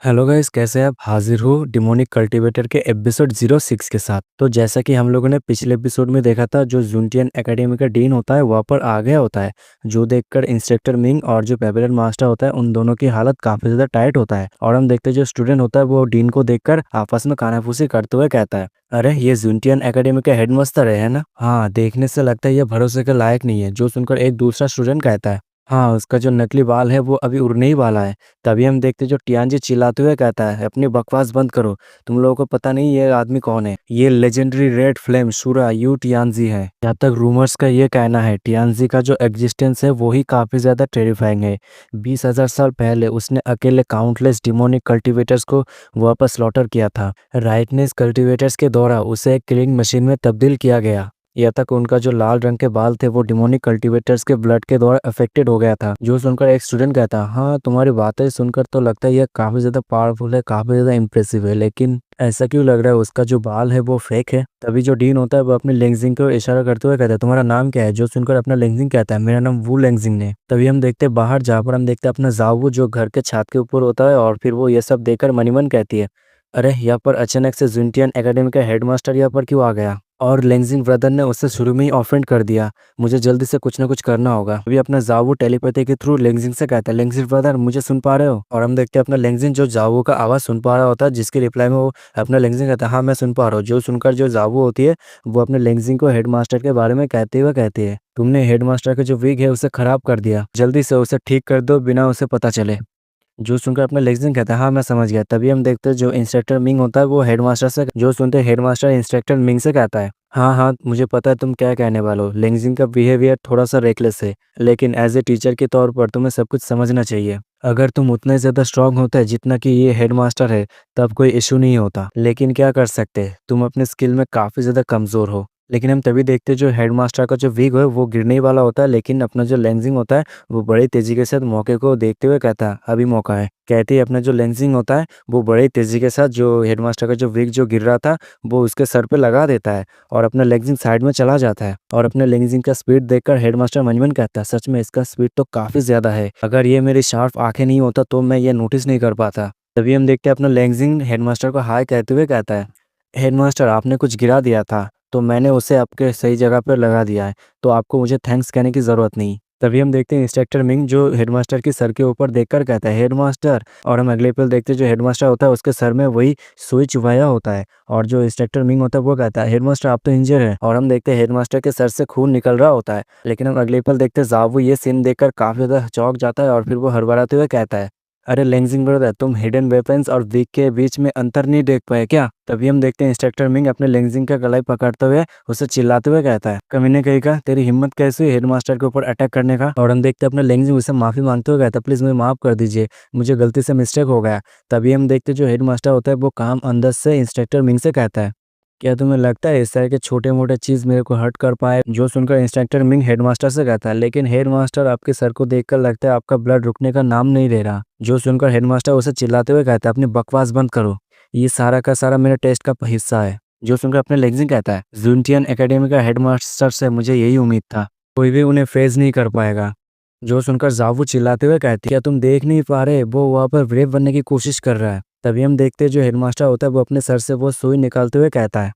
Hello guys, कैसे हैं आप? हाजिर हूँ डिमोनिक कल्टीवेटर के एपिसोड 06 के साथ। तो जैसा कि हम लोगों ने पिछले एपिसोड में देखा था, जो जूनटियन एकेडमी का डीन होता है वहाँ पर आ गया होता है, जो देखकर इंस्ट्रक्टर मिंग और जो पेबलन मास्टर होता है उन दोनों की हालत काफी ज्यादा टाइट होता है। और हम देखते हैं जो स्टूडेंट होता है वो डीन को देखकर आपस में कानाफूसी करते हुए कहता है, अरे ये जूनटियन एकेडमी का हेडमास्टर है ना? हाँ, देखने से लगता है ये भरोसे के लायक नहीं है। जो सुनकर एक दूसरा स्टूडेंट कहता है, हाँ, उसका जो नकली बाल है वो अभी उड़ने ही वाला है। तभी हम देखते जो टियानजी चिल्लाते हुए कहता है, अपनी बकवास बंद करो, तुम लोगों को पता नहीं ये आदमी कौन है। ये लेजेंडरी रेड फ्लेम शुरा यू टियानजी है। यहाँ तक रूमर्स का ये कहना है टियानजी का जो एग्जिस्टेंस है वो ही काफी ज्यादा टेरिफाइंग है। 20,000 साल पहले उसने अकेले काउंटलेस डिमोनिक कल्टीवेटर्स को वापस स्लॉटर किया था। राइटनेस कल्टीवेटर्स के द्वारा उसे एक किलिंग मशीन में तब्दील किया गया। यहाँ तक उनका जो लाल रंग के बाल थे वो डिमोनिक कल्टीवेटर्स के ब्लड के द्वारा अफेक्टेड हो गया था। जो सुनकर एक स्टूडेंट कहता, हाँ तुम्हारी बातें सुनकर तो लगता है ये काफी ज्यादा पावरफुल है, काफी ज्यादा इंप्रेसिव है, लेकिन ऐसा क्यों लग रहा है उसका जो बाल है वो फेक है? तभी जो डीन होता है वो अपने लेंगजिंग को इशारा करते हुए कहता है, तुम्हारा नाम क्या है? जो सुनकर अपना लेंगजिंग कहता है, मेरा नाम वू लेंगजिंग ने। तभी हम देखते हैं बाहर, जहाँ पर हम देखते हैं अपना जावू जो घर के छत के ऊपर होता है, और फिर वो ये सब देखकर मनीमन कहती है, अरे यहाँ पर अचानक से जूनटियन एकेडमी का हेडमास्टर यहाँ पर क्यों आ गया? और लेंगजिंग ब्रदर ने उससे शुरू में ही ऑफेंड कर दिया। मुझे जल्दी से कुछ ना कुछ करना होगा। अभी अपना जावू टेलीपैथी के थ्रू लेंगजिंग से कहता है, लेंगजिंग ब्रदर मुझे सुन पा रहे हो? और हम देखते हैं अपना लेंगजिंग जो जावू का आवाज सुन पा रहा होता है, जिसके रिप्लाई में वो अपना लेंगजिंग कहता है, हाँ मैं सुन पा रहा हूँ। जो सुनकर जो जावू होती है वो अपने लेंगजिंग को हेडमास्टर के बारे में कहते हुए कहती है, तुमने हेडमास्टर का जो विग है उसे खराब कर दिया, जल्दी से उसे ठीक कर दो बिना उसे पता चले। जो सुनकर अपना लेक्चर कहता है, हाँ मैं समझ गया। तभी हम देखते हैं जो इंस्ट्रक्टर मिंग होता है वो हेडमास्टर से, जो सुनते हैं हेडमास्टर इंस्ट्रक्टर मिंग से कहता है, हाँ हाँ मुझे पता है तुम क्या कहने वाले हो। लेंगजिंग का बिहेवियर थोड़ा सा रेकलेस है, लेकिन एज ए टीचर के तौर पर तुम्हें सब कुछ समझना चाहिए। अगर तुम उतने ज्यादा स्ट्रांग होते हैं जितना कि ये हेडमास्टर है तब कोई इशू नहीं होता, लेकिन क्या कर सकते, तुम अपने स्किल में काफी ज्यादा कमजोर हो। लेकिन हम तभी देखते हैं जो हेडमास्टर का जो विग है वो गिरने ही वाला होता है, लेकिन अपना जो लेंजिंग होता है वो बड़ी तेजी के साथ मौके को देखते हुए कहता है, अभी मौका है। कहते ही अपना जो लेंजिंग होता है वो बड़ी तेजी के साथ जो हेडमास्टर का जो विग जो गिर रहा था वो उसके सर पे लगा देता है, और अपना लेंजिंग साइड में चला जाता है। और अपने लेंजिंग का स्पीड देखकर हेडमास्टर मंजमन कहता है, सच में इसका स्पीड तो काफी ज्यादा है, अगर ये मेरी शार्प आंखें नहीं होता तो मैं ये नोटिस नहीं कर पाता। तभी हम देखते हैं अपना लेंजिंग हेडमास्टर को हाय कहते हुए कहता है, हेडमास्टर आपने कुछ गिरा दिया था तो मैंने उसे आपके सही जगह पर लगा दिया है, तो आपको मुझे थैंक्स कहने की ज़रूरत नहीं। तभी हम देखते हैं इंस्ट्रक्टर मिंग जो हेडमास्टर के सर के ऊपर देखकर कहता है, हेडमास्टर। और हम अगले पल देखते हैं जो हेडमास्टर होता है उसके सर में वही सुई चुभाया होता है, और जो इंस्ट्रक्टर मिंग होता है वो कहता है, हेडमास्टर आप तो इंजर है। और हम देखते हैं हेडमास्टर के सर से खून निकल रहा होता है, लेकिन हम अगले पल देखते हैं जावू ये सीन देखकर काफ़ी ज़्यादा चौंक जाता है, और फिर वो हड़बड़ाते हुए कहता है, अरे लेंजिंग ब्रदर तुम हिडन वेपन्स और विग के बीच में अंतर नहीं देख पाए क्या? तभी हम देखते हैं इंस्ट्रक्टर मिंग अपने लेंजिंग का गला पकड़ते हुए उसे चिल्लाते हुए कहता है, कमीने कहेगा तेरी हिम्मत कैसे हुई हेडमास्टर के ऊपर अटैक करने का? और हम देखते हैं अपने लेंजिंग उसे माफी मांगते हुए कहता है, प्लीज मुझे माफ कर दीजिए, मुझे गलती से मिस्टेक हो गया। तभी हम देखते हैं जो हेडमास्टर होता है वो काम अंदर से इंस्ट्रक्टर मिंग से कहता है, क्या तुम्हें लगता है इस तरह के छोटे मोटे चीज मेरे को हर्ट कर पाए? जो सुनकर इंस्ट्रक्टर मिंग हेडमास्टर से कहता है, लेकिन हेडमास्टर आपके सर को देखकर लगता है आपका ब्लड रुकने का नाम नहीं ले रहा। जो सुनकर हेडमास्टर उसे चिल्लाते हुए कहता है, अपनी बकवास बंद करो, ये सारा का सारा मेरे टेस्ट का हिस्सा है। जो सुनकर अपने लेग्जिंग कहता है, जूनटियन एकेडमी का हेडमास्टर से मुझे यही उम्मीद था, कोई भी उन्हें फेज नहीं कर पाएगा। जो सुनकर जावू चिल्लाते हुए कहती है, क्या तुम देख नहीं पा रहे वो वहाँ पर ब्रेव बनने की कोशिश कर रहा है? तभी हम देखते हैं जो हेडमास्टर होता है वो अपने सर से वो सुई निकालते हुए कहता है,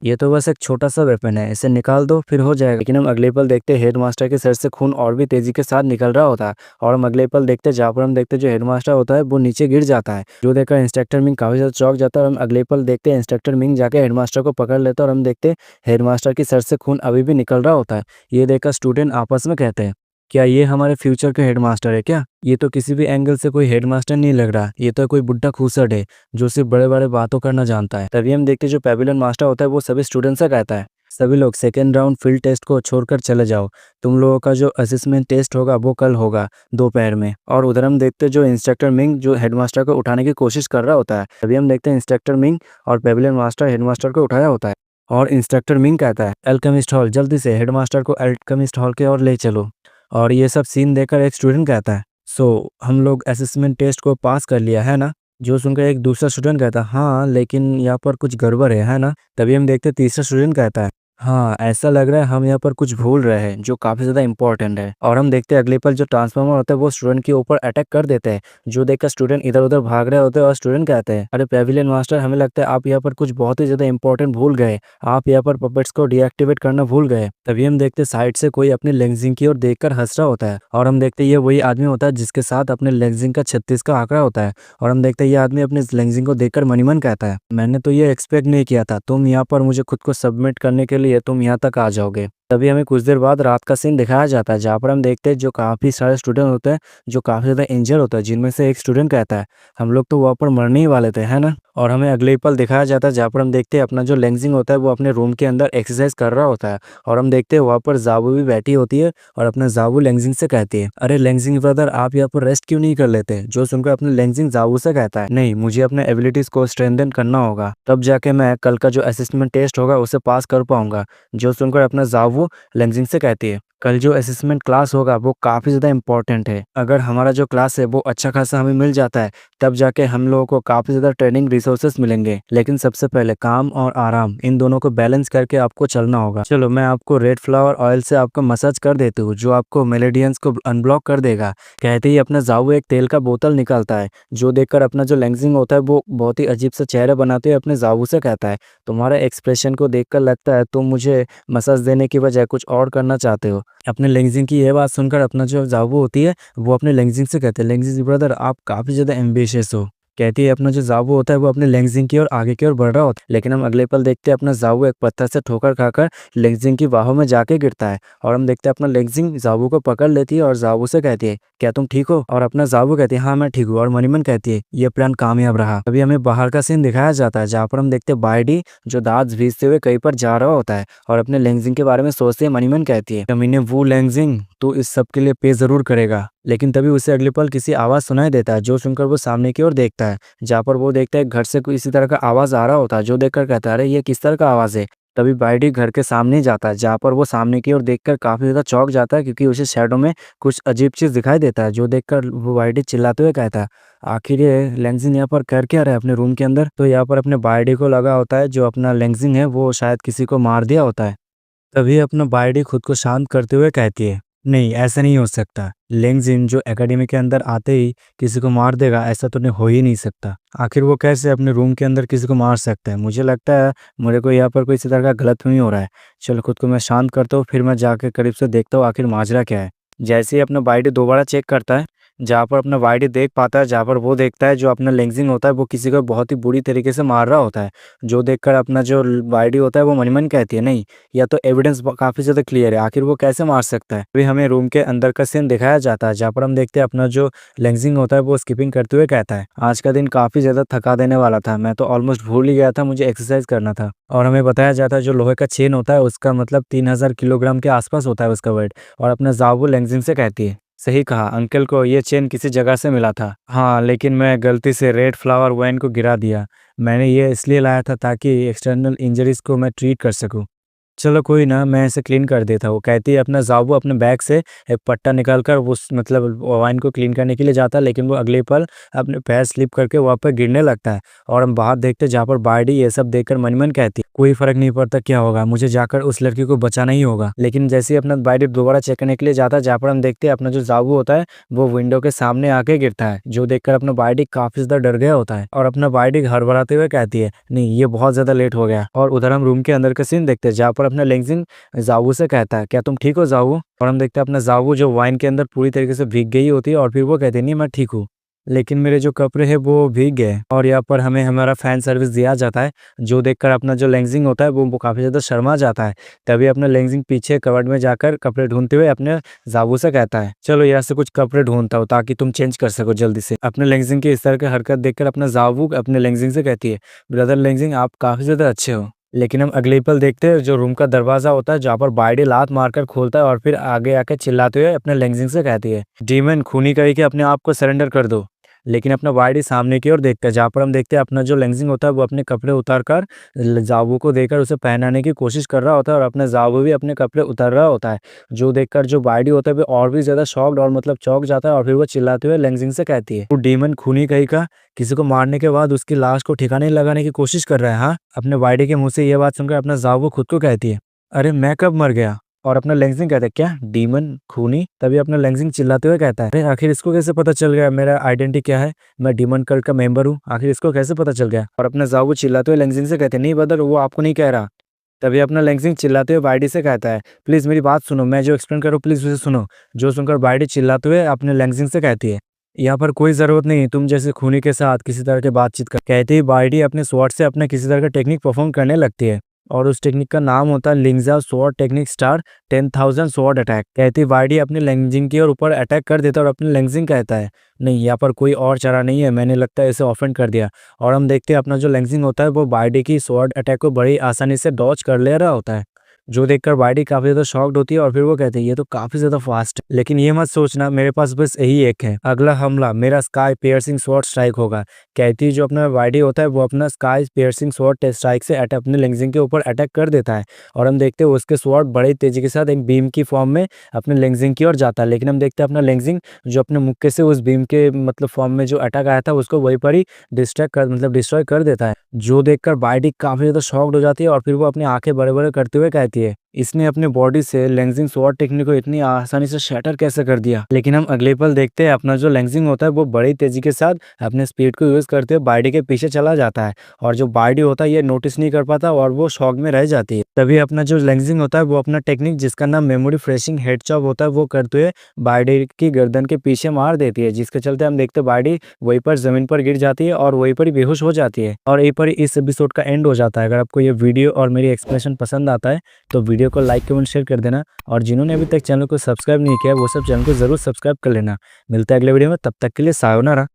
ये तो बस एक छोटा सा वेपन है, इसे निकाल दो फिर हो जाएगा। लेकिन हम अगले पल देखते हैं हेडमास्टर के सर से खून और भी तेजी के साथ निकल रहा होता है, और हम अगले पल देखते हैं जहाँ पर हम देखते हैं जो हेडमास्टर होता है वो नीचे गिर जाता है। जो देखकर इंस्ट्रक्टर मिंग काफी ज्यादा चौंक जाता है, और हम अगले पल देखते हैं इंस्ट्रक्टर मिंग जाके हेडमास्टर को पकड़ लेता है, और हम देखते हैं हेडमास्टर के सर से खून अभी भी निकल रहा होता है। ये देखकर स्टूडेंट आपस में कहते हैं, क्या ये हमारे फ्यूचर के हेडमास्टर है क्या? ये तो किसी भी एंगल से कोई हेडमास्टर नहीं लग रहा, ये तो कोई बुड्ढा खूसट है जो सिर्फ बड़े बड़े बातों करना जानता है। तभी हम देखते हैं जो पेविलियन मास्टर होता है वो सभी स्टूडेंट से कहता है, सभी लोग सेकेंड राउंड फील्ड टेस्ट को छोड़कर चले जाओ, तुम लोगों का जो असेसमेंट टेस्ट होगा वो कल होगा दोपहर में। और उधर हम देखते हैं जो इंस्ट्रक्टर मिंग जो हेडमास्टर को उठाने की कोशिश कर रहा होता है। तभी हम देखते हैं इंस्ट्रक्टर मिंग और पेविलियन मास्टर हेडमास्टर को उठाया होता है, और इंस्ट्रक्टर मिंग कहता है, एल्केमिस्ट हॉल, जल्दी से हेडमास्टर को एल्केमिस्ट हॉल के ओर ले चलो। और ये सब सीन देखकर एक स्टूडेंट कहता है, सो हम लोग असेसमेंट टेस्ट को पास कर लिया है ना? जो सुनकर एक दूसरा स्टूडेंट कहता है, हाँ लेकिन यहाँ पर कुछ गड़बड़ है ना? तभी हम देखते तीसरा स्टूडेंट कहता है, हाँ, ऐसा लग रहा है हम यहाँ पर कुछ भूल रहे हैं जो काफ़ी ज़्यादा इम्पोर्टेंट है। और हम देखते हैं अगले पल जो ट्रांसफॉर्मर होता है वो स्टूडेंट के ऊपर अटैक कर देते हैं, जो देखकर स्टूडेंट इधर-उधर भाग रहे होते हैं और स्टूडेंट कहते हैं, "अरे पेविलियन मास्टर, हमें लगता है आप यहाँ पर कुछ बहुत ही ज़्यादा इम्पोर्टेंट भूल गए। आप यहाँ पर पपेट्स को डीएक्टिवेट करना भूल गए।" तभी हम देखते हैं साइड से कोई अपनी लेंजिंग की ओर देखकर हँस रहा होता है और हम देखते हैं ये वही आदमी होता है जिसके साथ अपने लेंजिंग का 36 का आंकड़ा होता है। और हम देखते हैं ये आदमी अपनी इस लेंजिंग को देखकर मन ही मन कहता है, "मैंने तो ये एक्सपेक्ट नहीं किया था। तुम यहाँ पर मुझे खुद को सबमिट करने के लिए तुम यहाँ तक आ जाओगे।" तभी हमें कुछ देर बाद रात का सीन दिखाया जाता है जहाँ पर हम देखते हैं जो काफ़ी सारे स्टूडेंट होते हैं जो काफ़ी ज़्यादा इंजर होता है, जिनमें से एक स्टूडेंट कहता है, "हम लोग तो वहाँ पर मरने ही वाले थे, है ना?" और हमें अगले ही पल दिखाया जाता है जहाँ पर हम देखते हैं अपना जो लेंजिंग होता है वो अपने रूम के अंदर एक्सरसाइज कर रहा होता है। और हम देखते हैं वहाँ पर ज़ाबू भी बैठी होती है और अपना ज़ाबू लेंजिंग से कहती है, "अरे लेंजिंग ब्रदर, आप यहाँ पर रेस्ट क्यों नहीं कर लेते?" जो सुनकर अपने लेंजिंग ज़ाबू से कहता है, "नहीं, मुझे अपने एबिलिटीज़ को स्ट्रेंथन करना होगा, तब जाके मैं कल का जो असेसमेंट टेस्ट होगा उसे पास कर पाऊंगा।" जो सुनकर अपना ज़ाबू लेंजिंग से कहती है, "कल जो असेसमेंट क्लास होगा वो काफ़ी ज़्यादा इम्पोर्टेंट है। अगर हमारा जो क्लास है वो अच्छा खासा हमें मिल जाता है, तब जाके हम लोगों को काफ़ी ज़्यादा ट्रेनिंग रिसोर्सेस मिलेंगे। लेकिन सबसे पहले काम और आराम, इन दोनों को बैलेंस करके आपको चलना होगा। चलो मैं आपको रेड फ्लावर ऑयल से आपको मसाज कर देती हूँ, जो आपको मेलेडियंस को अनब्लॉक कर देगा।" कहते ही अपना ज़ाबू एक तेल का बोतल निकालता है, जो देखकर अपना जो लेंजिंग होता है वो बहुत ही अजीब सा चेहरा बनाते हुए अपने ज़ाबू से कहता है, "तुम्हारा एक्सप्रेशन को देखकर लगता है तुम मुझे मसाज देने की बजाय कुछ और करना चाहते हो।" अपने लेंजिंग की ये बात सुनकर अपना जो ज़ाबू होती है वो अपने लेंजिंग से कहते हैं, "लेंजिंग ब्रदर, आप काफ़ी ज़्यादा एम्बिशियस हो।" कहती है अपना जो ज़ाबू होता है वो अपने लेंजिंग की ओर आगे की ओर बढ़ रहा होता है, लेकिन हम अगले पल देखते हैं अपना ज़ाबू एक पत्थर से ठोकर खाकर लेंजिंग की बाहों में जाके गिरता है। और हम देखते हैं अपना लेंजिंग ज़ाबू को पकड़ लेती है और ज़ाबू से कहती है, "क्या तुम ठीक हो?" और अपना ज़ाबू कहती है, "हाँ मैं ठीक हूँ।" और मनी मन कहती है, "ये प्लान कामयाब रहा।" अभी हमें बाहर का सीन दिखाया जाता है जहाँ पर हम देखते हैं बाइडी जो दांत भींचते हुए कहीं पर जा रहा होता है और अपने लेंजिंग के बारे में सोचते हैं। मनी मन कहती है, "कमीने वो लेंजिंग, तो इस सब के लिए पे जरूर करेगा।" लेकिन तभी उसे अगले पल किसी आवाज़ सुनाई देता है, जो सुनकर वो सामने की ओर देखता है जहाँ पर वो देखता है घर से कोई इसी तरह का आवाज़ आ रहा होता है, जो देखकर कहता है, "अरे ये किस तरह का आवाज़ है?" तभी बाइडी घर के सामने ही जाता है जहाँ पर वो सामने की ओर देखकर काफ़ी ज़्यादा चौंक जाता है, क्योंकि उसे शैडो में कुछ अजीब चीज़ दिखाई देता है, जो देखकर वो बाइडी चिल्लाते हुए कहता है, "आखिर ये लेंजिन यहाँ पर कर क्या रहा है अपने रूम के अंदर?" तो यहाँ पर अपने बाइडी को लगा होता है जो अपना लेंजिन है वो शायद किसी को मार दिया होता है। तभी अपना बायोडी खुद को शांत करते हुए कहती है, "नहीं, ऐसा नहीं हो सकता। लेंग जिन जो एकेडमी के अंदर आते ही किसी को मार देगा, ऐसा तो नहीं हो ही नहीं सकता। आखिर वो कैसे अपने रूम के अंदर किसी को मार सकता है? मुझे लगता है मेरे को यहाँ पर कोई इसी तरह का गलतफ़हमी हो रहा है। चलो खुद को मैं शांत करता हूँ, फिर मैं जाके करीब से देखता हूँ आखिर माजरा क्या है।" जैसे ही अपना बायोडी दोबारा चेक करता है, जहाँ पर अपना बायोडी देख पाता है, जहाँ पर वो देखता है जो अपना लेंजिंग होता है वो किसी को बहुत ही बुरी तरीके से मार रहा होता है। जो देखकर अपना जो बायोडी होता है वो मन-ही-मन कहती है, "नहीं, या तो एविडेंस काफ़ी ज़्यादा क्लियर है, आखिर वो कैसे मार सकता है?" अभी हमें रूम के अंदर का सीन दिखाया जाता है जहाँ पर हम देखते हैं अपना जो लेंजिंग होता है वो स्किपिंग करते हुए कहता है, "आज का दिन काफ़ी ज़्यादा थका देने वाला था, मैं तो ऑलमोस्ट भूल ही गया था मुझे एक्सरसाइज करना था।" और हमें बताया जाता है जो लोहे का चेन होता है उसका मतलब 3000 किलोग्राम के आसपास होता है उसका वेट। और अपना ज़ाबू लेंजिंग से कहती है, "सही कहा, अंकल को ये चेन किसी जगह से मिला था। हाँ, लेकिन मैं गलती से रेड फ्लावर वाइन को गिरा दिया। मैंने ये इसलिए लाया था ताकि एक्सटर्नल इंजरीज़ को मैं ट्रीट कर सकूँ। चलो कोई ना, मैं इसे क्लीन कर देता हूँ।" कहती है अपना ज़ाबू अपने बैग से एक पट्टा निकाल कर उस मतलब वाइन को क्लीन करने के लिए जाता है, लेकिन वो अगले ही पल अपने पैर स्लिप करके वहाँ पे गिरने लगता है। और हम बाहर देखते हैं जहाँ पर बार्डी ये सब देखकर मन ही मन कहती है, "कोई फ़र्क नहीं पड़ता क्या होगा, मुझे जाकर उस लड़की को बचाना ही होगा।" लेकिन जैसे ही अपना बार्डी दोबारा चेक करने के लिए जाता है, जहाँ पर हम देखते हैं अपना जो ज़ाबू होता है वो विंडो के सामने आके गिरता है, जो देखकर अपना बार्डी काफ़ी ज़्यादा डर गया होता है। और अपना बार्डी हड़बड़ाते हुए कहती है, "नहीं, ये बहुत ज़्यादा लेट हो गया।" और उधर हम रूम के अंदर का सीन देखते हैं जहाँ पर अपना लेंजिंग ज़ावू से कहता है, "क्या तुम ठीक हो ज़ावू?" और हम देखते हैं अपना ज़ावू जो वाइन के अंदर पूरी तरीके से भीग गई होती है और फिर वो कहती है, "नहीं, मैं ठीक हूँ, लेकिन मेरे जो कपड़े हैं वो भीग गए।" और यहाँ पर हमें हमारा फैन सर्विस दिया जाता है, जो देखकर अपना जो लेंजिंग होता है वो काफ़ी ज़्यादा शर्मा जाता है। तभी अपना लेंजिंग पीछे कबर्ड में जाकर कपड़े ढूँढते हुए अपने ज़ावू से कहता है, "चलो यहाँ से कुछ कपड़े ढूँढता हूँ ताकि तुम चेंज कर सको जल्दी से।" अपने लेंजिंग की इस तरह की हरकत देखकर अपना ज़ावू अपने लेंजिंग से कहती है, "ब्रदर लेंजिंग, आप काफ़ी ज़्यादा अच्छे हो।" लेकिन हम अगले ही पल देखते हैं जो रूम का दरवाज़ा होता है जहाँ पर बाइडी लात मारकर खोलता है और फिर आगे आके चिल्लाते हुए अपने लेंजिंग से कहती है, "डीमन, खूनी कही के अपने आप को सरेंडर कर दो।" लेकिन अपना बाइडी सामने की ओर देखता है जहाँ पर हम देखते हैं अपना जो लेंजिंग होता है वो अपने कपड़े उतार कर जाबू को देकर उसे पहनाने की कोशिश कर रहा होता है और अपना जाबू भी अपने कपड़े उतार रहा होता है, जो देखकर जो बाइडी होता है वो और भी ज़्यादा शॉक्ड और मतलब चौंक जाता है और फिर वो चिल्लाते हुए लेंजिंग से कहती है, "वो डीमन खूनी कही का किसी को मारने के बाद उसकी लाश को ठिकाने लगाने की कोशिश कर रहा है, हाँ?" अपने बाइडी के मुँह से ये बात सुनकर अपना जाबू खुद को कहती है, अरे मैं कब मर गया? और अपना लेंजिंग कहता है क्या डीमन खूनी? तभी अपना लेंजिंग चिल्लाते हुए कहता है, अरे आखिर इसको कैसे पता चल गया मेरा आइडेंटिटी क्या है? मैं डीमन कल्ट का मेंबर हूँ, आखिर इसको कैसे पता चल गया? और अपने जाओ चिल्लाते हुए लेंजिंग से कहते हैं, नहीं ब्रदर, वो आपको नहीं कह रहा। तभी अपना लेंजिंग चिल्लाते हुए बाइडी से कहता है, प्लीज मेरी बात सुनो, मैं जो एक्सप्लेन कर रहा हूँ प्लीज उसे सुनो। जो सुनकर बाइडी चिल्लाते हुए अपने लेंजिंग से कहती है, यहाँ पर कोई जरूरत नहीं तुम जैसे खूनी के साथ किसी तरह की बातचीत कर। कहते ही बाइडी अपने स्वॉर्ड से अपने किसी तरह का टेक्निक परफॉर्म करने लगती है और उस टेक्निक का नाम होता है लिंजा sword technique star 10,000 sword attack. कहती वाइडी अपने लेंजिंग की और ऊपर अटैक कर देता है और अपने लेंजिंग कहता है, नहीं यहाँ पर कोई और चारा नहीं है, मैंने लगता है इसे ऑफेंड कर दिया। और हम देखते हैं अपना जो लेंजिंग होता है वो वाइडी की स्वॉर्ड अटैक को बड़ी आसानी से डॉज कर ले रहा होता है। जो देखकर वाइडी काफी ज्यादा शॉक्ड होती है और फिर वो कहते हैं ये तो काफी ज्यादा फास्ट है, लेकिन ये मत सोचना मेरे पास बस यही एक है, अगला हमला मेरा स्काई पियर्सिंग स्वॉर्ड स्ट्राइक होगा। कहती है जो अपना वाइडी होता है वो अपना स्काई पियर्सिंग स्वॉर्ड स्ट्राइक से अपने लेंजिंग के ऊपर अटैक कर देता है। और हम देखते हैं उसके स्वॉर्ड बड़ी तेजी के साथ एक बीम की फॉर्म में अपने लेंजिंग की ओर जाता है, लेकिन हम देखते हैं अपना लेंजिंग जो अपने मुक्के से उस बीम के मतलब फॉर्म में जो अटैक आया था उसको वहीं पर ही डिस्ट्रॉय कर देता है। जो देखकर वाइडी काफी ज्यादा शॉक्ड हो जाती है और फिर वो अपनी आंखें बड़े बड़े करते हुए कहती है, इसने अपने बॉडी से लेंजिंग स्वॉर्ड टेक्निक को इतनी आसानी से शैटर कैसे कर दिया। लेकिन हम अगले पल देखते हैं अपना जो लेंजिंग होता है वो बड़ी तेजी के साथ अपने स्पीड को यूज करते हुए बाइडी के पीछे चला जाता है और जो बाइडी होता है ये नोटिस नहीं कर पाता और वो शॉक में रह जाती है। तभी अपना जो लेंजिंग होता है वो अपना टेक्निक जिसका नाम मेमोरी फ्रेशिंग हेड चॉप होता है वो करते हुए बाइडी की गर्दन के पीछे मार देती है, जिसके चलते हम देखते हैं बाइडी वहीं पर जमीन पर गिर जाती है और वहीं पर ही बेहोश हो जाती है। और यहीं पर ही इस एपिसोड का एंड हो जाता है। अगर आपको ये वीडियो और मेरी एक्सप्लेनेशन पसंद आता है तो वीडियो को लाइक कमेंट शेयर कर देना और जिन्होंने अभी तक चैनल को सब्सक्राइब नहीं किया वो सब चैनल को जरूर सब्सक्राइब कर लेना। मिलता है अगले वीडियो में, तब तक के लिए सायोनारा।